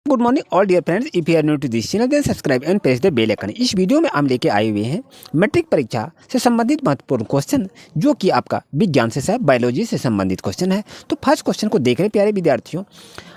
Good morning all dear friends, if you are new to this channel then subscribe and press the bell icon. इस video में हम लेके आए हुए हैं मैट्रिक परीक्षा से संबंधित महत्वपूर्ण क्वेश्चन, जो कि आपका विज्ञान से है, बायोलॉजी से संबंधित क्वेश्चन है। तो फर्स्ट क्वेश्चन को देख रहे प्यारे विद्यार्थियों,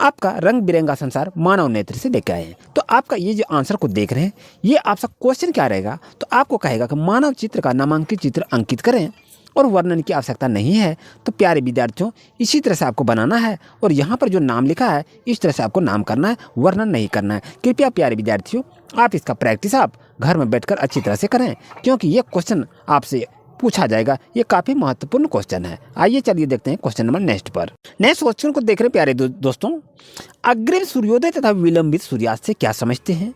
आपका रंग बिरंगा संसार मानव नेत्र से लेकर आए हैं। तो आपका ये जो आंसर को देख रहे हैं, ये आपका क्वेश्चन क्या रहेगा, तो आपको कहेगा कि मानव चित्र का नामांकित चित्र अंकित करें और वर्णन की आवश्यकता नहीं है। तो प्यारे विद्यार्थियों, इसी तरह से आपको बनाना है और यहाँ पर जो नाम लिखा है इस तरह से आपको नाम करना है, वर्णन नहीं करना है। कृपया प्यारे विद्यार्थियों, आप इसका प्रैक्टिस आप घर में बैठकर अच्छी तरह से करें, क्योंकि ये क्वेश्चन आपसे पूछा जाएगा। ये काफ़ी महत्वपूर्ण क्वेश्चन है। आइए चलिए देखते हैं क्वेश्चन नंबर नेक्स्ट पर। नेक्स्ट क्वेश्चन को देख रहे प्यारे दोस्तों, अग्रिम सूर्योदय तथा विलंबित सूर्यास्त से क्या समझते हैं।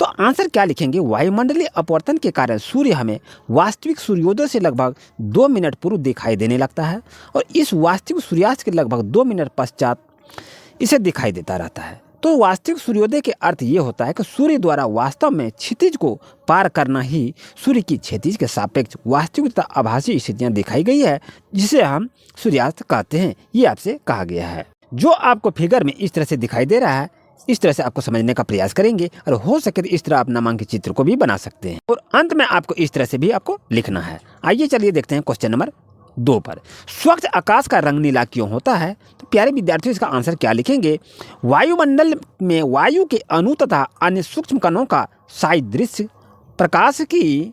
तो आंसर क्या लिखेंगे, वायुमंडलीय अपवर्तन के कारण सूर्य हमें वास्तविक सूर्योदय से लगभग 2 मिनट पूर्व दिखाई देने लगता है और इस वास्तविक सूर्यास्त के लगभग 2 मिनट पश्चात इसे दिखाई देता रहता है। तो वास्तविक सूर्योदय के अर्थ ये होता है कि सूर्य द्वारा वास्तव में क्षितिज को पार करना ही सूर्य की क्षितिज के सापेक्ष वास्तविकता आभासी स्थितियाँ दिखाई गई है, जिसे हम सूर्यास्त कहते हैं। ये आपसे कहा गया है। जो आपको फिगर में इस तरह से दिखाई दे रहा है, इस तरह से आपको समझने का प्रयास करेंगे और हो सके तो इस तरह आप नामांकित चित्र को भी बना सकते हैं और अंत में आपको इस तरह से भी आपको लिखना है। आइए चलिए देखते हैं क्वेश्चन नंबर 2 पर। स्वच्छ आकाश का रंग नीला क्यों होता है। तो प्यारे विद्यार्थियों, इसका आंसर क्या लिखेंगे, वायुमंडल में वायु के अणु तथा अन्य सूक्ष्म कणों का सादृश्य प्रकाश की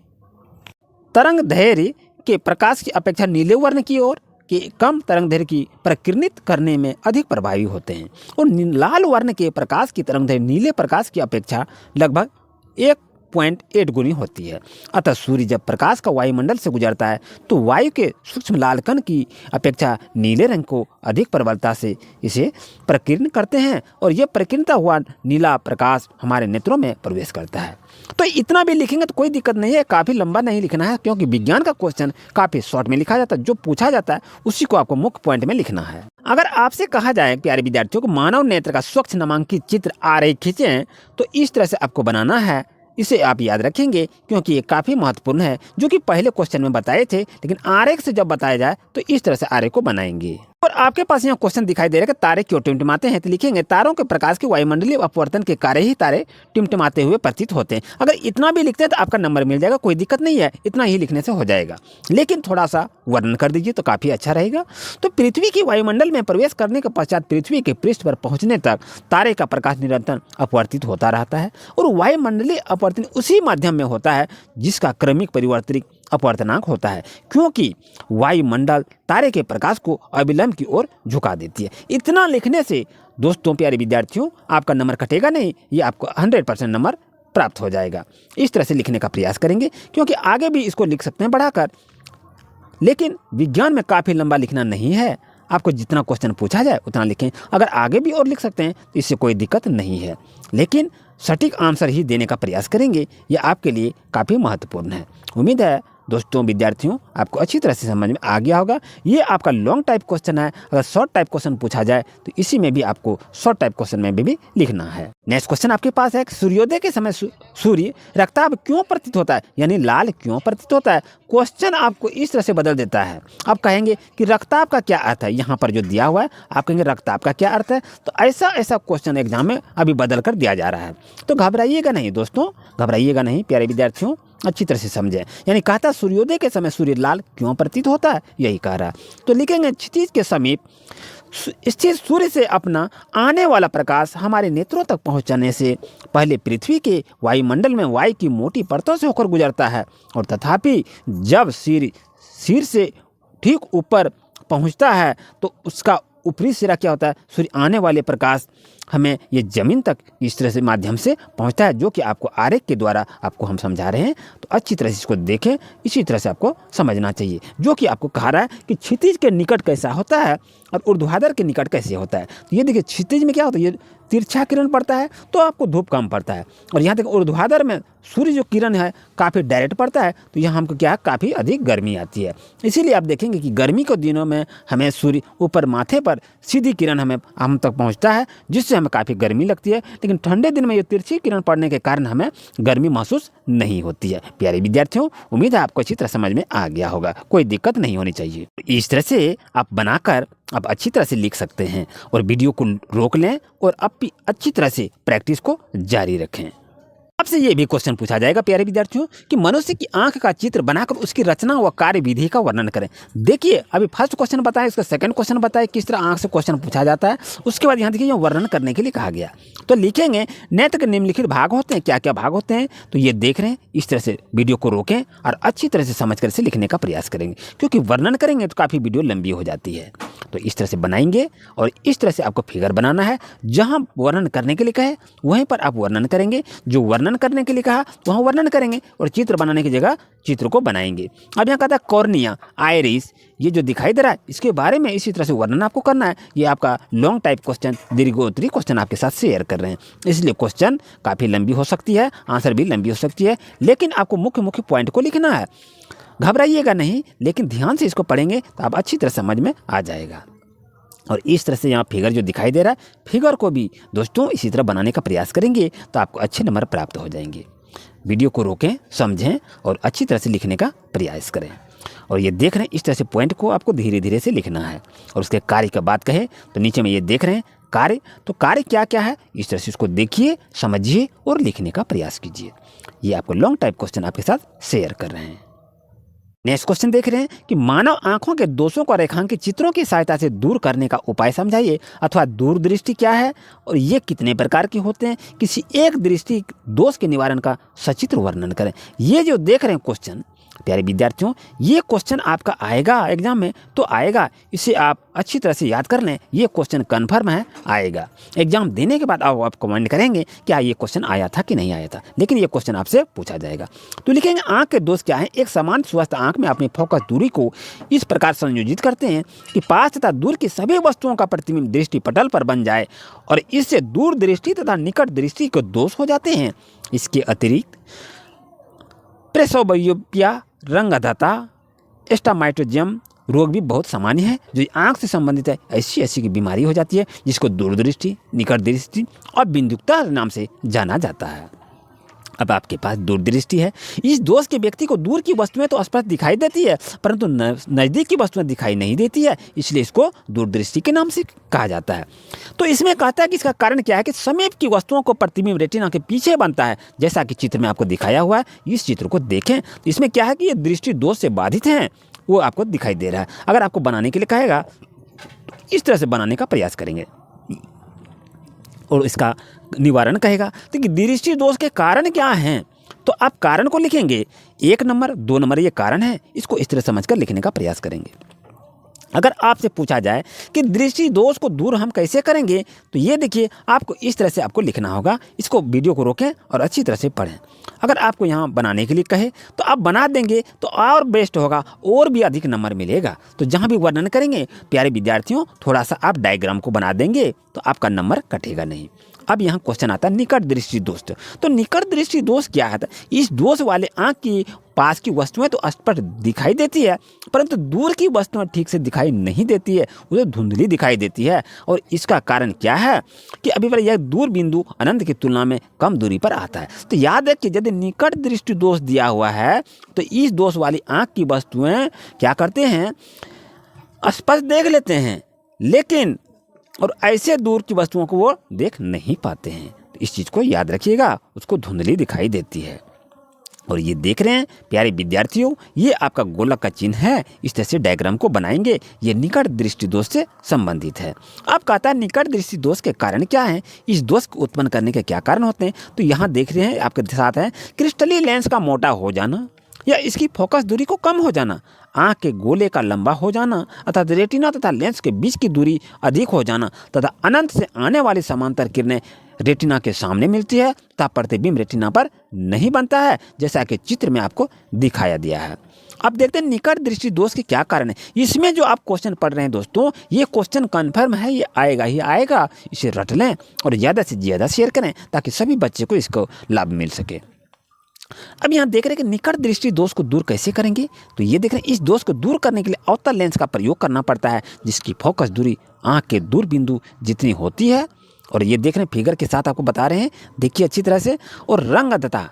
तरंग दैर्घ्य के प्रकाश की अपेक्षा नीले वर्ण की ओर कि कम तरंग दैर्घ्य की प्रकीर्णित करने में अधिक प्रभावी होते हैं और लाल वर्ण के प्रकाश की तरंग दैर्घ्य नीले प्रकाश की अपेक्षा लगभग 1.8 गुनी होती है। अतः सूर्य जब प्रकाश का वायुमंडल से गुजरता है तो वायु के सूक्ष्म लाल कण की अपेक्षा नीले रंग को अधिक प्रबलता से इसे प्रकीर्ण करते हैं और यह प्रकीर्णता हुआ नीला प्रकाश हमारे नेत्रों में प्रवेश करता है। तो इतना भी लिखेंगे तो कोई दिक्कत नहीं है, काफ़ी लंबा नहीं लिखना है, क्योंकि विज्ञान का क्वेश्चन काफ़ी शॉर्ट में लिखा जाता है। जो पूछा जाता है उसी को आपको मुख्य पॉइंट में लिखना है। अगर आपसे कहा जाए प्यारे विद्यार्थियों को मानव नेत्र का स्वच्छ नामांकित चित्र आरेख खींचें, तो इस तरह से आपको बनाना है। इसे आप याद रखेंगे क्योंकि ये काफ़ी महत्वपूर्ण है, जो कि पहले क्वेश्चन में बताए थे, लेकिन आरेख से जब बताया जाए तो इस तरह से आरेख को बनाएंगे। और आपके पास यहाँ क्वेश्चन दिखाई दे रहा है कि तारे क्यों टिमटिमाते हैं, तो लिखेंगे तारों के प्रकाश के वायुमंडलीय अपवर्तन के कारण ही तारे टिमटिमाते हुए प्रतीत होते हैं। अगर इतना भी लिखते हैं तो आपका नंबर मिल जाएगा, कोई दिक्कत नहीं है, इतना ही लिखने से हो जाएगा, लेकिन थोड़ा सा वर्णन कर दीजिए तो काफ़ी अच्छा रहेगा। तो पृथ्वी की वायुमंडल में प्रवेश करने के पश्चात पृथ्वी के पृष्ठ पर पहुँचने तक तारे का प्रकाश निरंतर अपवर्तित होता रहता है और वायुमंडलीय अपवर्तन उसी माध्यम में होता है जिसका क्रमिक परिवर्तनिक अपवर्तनांक होता है, क्योंकि वायुमंडल तारे के प्रकाश को अविलंब की ओर झुका देती है। इतना लिखने से दोस्तों प्यारे विद्यार्थियों, आपका नंबर कटेगा नहीं, ये आपको 100% नंबर प्राप्त हो जाएगा। इस तरह से लिखने का प्रयास करेंगे, क्योंकि आगे भी इसको लिख सकते हैं बढ़ाकर, लेकिन विज्ञान में काफ़ी लंबा लिखना नहीं है। आपको जितना क्वेश्चन पूछा जाए उतना लिखें। अगर आगे भी और लिख सकते हैं तो इससे कोई दिक्कत नहीं है, लेकिन सटीक आंसर ही देने का प्रयास करेंगे। यह आपके लिए काफ़ी महत्वपूर्ण है। उम्मीद है दोस्तों विद्यार्थियों, आपको अच्छी तरह से समझ में आ गया होगा। ये आपका लॉन्ग टाइप क्वेश्चन है। अगर शॉर्ट टाइप क्वेश्चन पूछा जाए तो इसी में भी आपको शॉर्ट टाइप क्वेश्चन में भी लिखना है। नेक्स्ट क्वेश्चन आपके पास है, सूर्योदय के समय सूर्य रक्ताभ क्यों प्रतीत होता है, यानी लाल क्यों प्रतीत होता है। क्वेश्चन आपको इस तरह से बदल देता है। आप कहेंगे कि रक्ताभ का क्या अर्थ है, यहाँ पर जो दिया हुआ है आप कहेंगे रक्ताभ का क्या अर्थ है। तो ऐसा क्वेश्चन एग्जाम में अभी बदल कर दिया जा रहा है। तो घबराइएगा नहीं दोस्तों, घबराइएगा नहीं प्यारे विद्यार्थियों, अच्छी तरह से समझें। यानी कहता सूर्योदय के समय सूर्य लाल क्यों प्रतीत होता है, यही कह रहा है। तो लिखेंगे क्षितिज के समीप स्थित सूर्य से अपना आने वाला प्रकाश हमारे नेत्रों तक पहुंचने से पहले पृथ्वी के वायुमंडल में वायु की मोटी परतों से होकर गुजरता है और तथापि जब सिर से ठीक ऊपर पहुंचता है तो उसका ऊपरी सिरा क्या होता है, सूर्य आने वाले प्रकाश हमें ये ज़मीन तक इस तरह से माध्यम से पहुंचता है, जो कि आपको आरेख के द्वारा आपको हम समझा रहे हैं। तो अच्छी तरह से इसको देखें, इसी तरह से आपको समझना चाहिए। जो कि आपको कहा रहा है कि क्षितिज के निकट कैसा होता है और ऊर्ध्वाधर के निकट कैसे होता है। तो ये देखिए क्षितिज में क्या होता है, ये तिरछा किरण पड़ता है तो आपको धूप कम पड़ता है, और यहाँ तक ऊर्ध्वाधर में सूर्य जो किरण है काफ़ी डायरेक्ट पड़ता है, तो यहाँ हमको क्या काफ़ी अधिक गर्मी आती है। इसीलिए आप देखेंगे कि गर्मी के दिनों में हमें सूर्य ऊपर माथे पर सीधी किरण हम तक पहुँचता है, जिससे हमें काफ़ी गर्मी लगती है, लेकिन ठंडे दिन में ये तिरछी किरण पड़ने के कारण हमें गर्मी महसूस नहीं होती है। प्यारे विद्यार्थियों, उम्मीद है आपको अच्छी तरह समझ में आ गया होगा, कोई दिक्कत नहीं होनी चाहिए। इस तरह से आप बनाकर आप अच्छी तरह से लिख सकते हैं। और वीडियो को रोक लें और अब भी अच्छी तरह से प्रैक्टिस को जारी रखें। आपसे ये भी क्वेश्चन पूछा जाएगा प्यारे विद्यार्थियों कि मनुष्य की आंख का चित्र बनाकर उसकी रचना व कार्य विधि का वर्णन करें। देखिए अभी फर्स्ट क्वेश्चन बताएं, उसका सेकंड क्वेश्चन बताएं किस तरह आंख से क्वेश्चन पूछा जाता है। उसके बाद यहाँ देखिए यहाँ वर्णन करने के लिए कहा गया। तो लिखेंगे नैतिक निम्नलिखित भाग होते हैं, क्या क्या भाग होते हैं। तो ये देख रहे हैं, इस तरह से वीडियो को रोकें और अच्छी तरह से समझ कर इसे लिखने का प्रयास करेंगे, क्योंकि वर्णन करेंगे तो काफ़ी वीडियो लंबी हो जाती है। तो इस तरह से बनाएंगे और इस तरह से आपको फिगर बनाना है। जहाँ वर्णन करने के लिए कहे वहीं पर आप वर्णन करेंगे, जो वर्णन करने के लिए कहा वहाँ वर्णन करेंगे और चित्र बनाने की जगह चित्र को बनाएंगे। अब यहाँ कहता है कॉर्निया, आइरिस, ये जो दिखाई दे रहा है इसके बारे में इसी तरह से वर्णन आपको करना है। ये आपका लॉन्ग टाइप क्वेश्चन, दीर्घोत्तरी क्वेश्चन आपके साथ शेयर कर रहे हैं, इसलिए क्वेश्चन काफ़ी लंबी हो सकती है, आंसर भी लंबी हो सकती है, लेकिन आपको मुख्य मुख्य पॉइंट को लिखना है। घबराइएगा नहीं, लेकिन ध्यान से इसको पढ़ेंगे तो आप अच्छी तरह समझ में आ जाएगा। और इस तरह से यहाँ फिगर जो दिखाई दे रहा है, फिगर को भी दोस्तों इसी तरह बनाने का प्रयास करेंगे तो आपको अच्छे नंबर प्राप्त हो जाएंगे। वीडियो को रोकें, समझें और अच्छी तरह से लिखने का प्रयास करें। और ये देख रहे हैं, इस तरह से पॉइंट को आपको धीरे धीरे से लिखना है। और उसके कार्य की बात कहें तो नीचे में ये देख रहे हैं कार्य, तो कार्य क्या क्या है, इस तरह से इसको देखिए, समझिए और लिखने का प्रयास कीजिए। ये आपको लॉन्ग टाइप क्वेश्चन आपके साथ शेयर कर रहे हैं। नेक्स्ट क्वेश्चन देख रहे हैं कि मानव आंखों के दोषों को रेखांकित चित्रों की सहायता से दूर करने का उपाय समझाइए, अथवा दूरदृष्टि क्या है और ये कितने प्रकार के होते हैं। किसी एक दृष्टि दोष के निवारण का सचित्र वर्णन करें। ये जो देख रहे हैं क्वेश्चन प्यारे विद्यार्थियों, ये क्वेश्चन आपका आएगा एग्जाम में तो आएगा, इसे आप अच्छी तरह से याद कर लें। ये क्वेश्चन कन्फर्म है आएगा। एग्जाम देने के बाद आप कमेंट करेंगे क्या ये क्वेश्चन आया था कि नहीं आया था, लेकिन ये क्वेश्चन आपसे पूछा जाएगा। तो लिखेंगे आंख के दोष क्या है। एक समान स्वस्थ आंख में अपनी फोकस दूरी को इस प्रकार संयोजित करते हैं कि पास तथा दूर की सभी वस्तुओं का प्रतिबिंब दृष्टि पटल पर बन जाए और इससे दूर दृष्टि तथा निकट दृष्टि के दोष हो जाते हैं। इसके अतिरिक्त प्रेसोबायोपिया, रंगअधता, एस्टामाइटोजियम रोग भी बहुत सामान्य है जो आंख से संबंधित है। ऐसी की बीमारी हो जाती है जिसको दूरदृष्टि, निकट दृष्टि और बिंदुकता नाम से जाना जाता है। अब आपके पास दूरदृष्टि है। इस दोष के व्यक्ति को दूर की वस्तुएं तो स्पष्ट दिखाई देती है, परंतु नज़दीक की वस्तुएं दिखाई नहीं देती है, इसलिए इसको दूरदृष्टि के नाम से कहा जाता है। तो इसमें कहता है कि इसका कारण क्या है कि समीप की वस्तुओं को प्रतिबिंब रेटिना के पीछे बनता है, जैसा कि चित्र में आपको दिखाया हुआ है। इस चित्र को देखें तो इसमें क्या है कि ये दृष्टि दोष से बाधित हैं, वो आपको दिखाई दे रहा है। अगर आपको बनाने के लिए कहेगा तो इस तरह से बनाने का प्रयास करेंगे और इसका निवारण कहेगा। तो दृष्टि दोष के कारण क्या हैं, तो आप कारण को लिखेंगे 1 नंबर 2 नंबर ये कारण है, इसको इस तरह समझकर लिखने का प्रयास करेंगे। अगर आपसे पूछा जाए कि दृष्टि दोष को दूर हम कैसे करेंगे, तो ये देखिए आपको इस तरह से आपको लिखना होगा। इसको वीडियो को रोकें और अच्छी तरह से पढ़ें। अगर आपको यहाँ बनाने के लिए कहे तो आप बना देंगे तो और बेस्ट होगा, और भी अधिक नंबर मिलेगा। तो जहाँ भी वर्णन करेंगे प्यारे विद्यार्थियों, थोड़ा सा आप डायग्राम को बना देंगे तो आपका नंबर कटेगा नहीं। अब यहाँ क्वेश्चन आता है निकट दृष्टि दोष। तो निकट दृष्टि दोष क्या है? इस दोष वाले आँख की पास की वस्तुएं तो स्पष्ट दिखाई देती है, परंतु दूर की वस्तुएं ठीक से दिखाई नहीं देती है, उसे धुंधली दिखाई देती है। और इसका कारण क्या है कि अभी पर यह दूर बिंदु अनंत की तुलना में कम दूरी पर आता है। तो याद है कि यदि निकट दृष्टि दोष दिया हुआ है तो इस दोष वाली आँख की वस्तुएं क्या करते हैं, स्पष्ट देख लेते हैं, लेकिन और ऐसे दूर की वस्तुओं को वो देख नहीं पाते हैं। तो इस चीज़ को याद रखिएगा, उसको धुंधली दिखाई देती है। और ये देख रहे हैं प्यारे विद्यार्थियों, ये आपका गोलक का चिन्ह है। इस तरह से डायग्राम को बनाएंगे, ये निकट दृष्टि दोष से संबंधित है। अब कहता है निकट दृष्टि दोष के कारण क्या है, इस दोष को उत्पन्न करने के क्या कारण होते हैं। तो यहाँ देख रहे हैं आपके साथ है क्रिस्टली लेंस का मोटा हो जाना या इसकी फोकस दूरी को कम हो जाना, आँख के गोले का लंबा हो जाना अर्थात रेटिना तथा लेंस के बीच की दूरी अधिक हो जाना तथा अनंत से आने वाली समांतर किरणें रेटिना के सामने मिलती है तथा प्रतिबिंब रेटिना पर नहीं बनता है, जैसा कि चित्र में आपको दिखाया दिया है। अब देखते हैं निकट दृष्टि दोष के क्या कारण है। इसमें जो आप क्वेश्चन पढ़ रहे हैं दोस्तों, ये क्वेश्चन कन्फर्म है, ये आएगा ही आएगा। इसे रट लें और ज़्यादा से ज़्यादा शेयर करें ताकि सभी बच्चे को इसको लाभ मिल सके। अब यहाँ देख रहे हैं कि निकट दृष्टि दोष को दूर कैसे करेंगे। तो ये देख रहे हैं इस दोष को दूर करने के लिए अवतल लेंस का प्रयोग करना पड़ता है, जिसकी फोकस दूरी आँख के दूर बिंदु जितनी होती है। और ये देख रहे हैं फिगर के साथ आपको बता रहे हैं, देखिए अच्छी तरह से। और रंगअधता,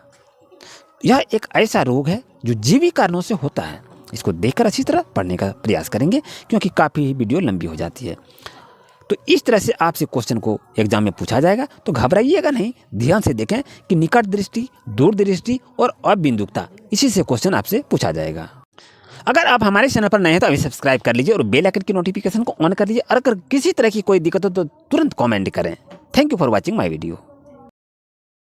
यह एक ऐसा रोग है जो जीवी कारणों से होता है। इसको देखकर अच्छी तरह पढ़ने का प्रयास करेंगे, क्योंकि काफ़ी वीडियो लंबी हो जाती है। तो इस तरह से आपसे क्वेश्चन को एग्जाम में पूछा जाएगा, तो घबराइएगा नहीं, ध्यान से देखें कि निकट दृष्टि, दूर दृष्टि और अबिंदुकता, इसी से क्वेश्चन आपसे पूछा जाएगा। अगर आप हमारे चैनल पर नए हैं तो अभी सब्सक्राइब कर लीजिए और बेल आइकन की नोटिफिकेशन को ऑन कर लीजिए। और अगर किसी तरह की कोई दिक्कत हो तो तुरंत कमेंट करें। Thank you for watching my video.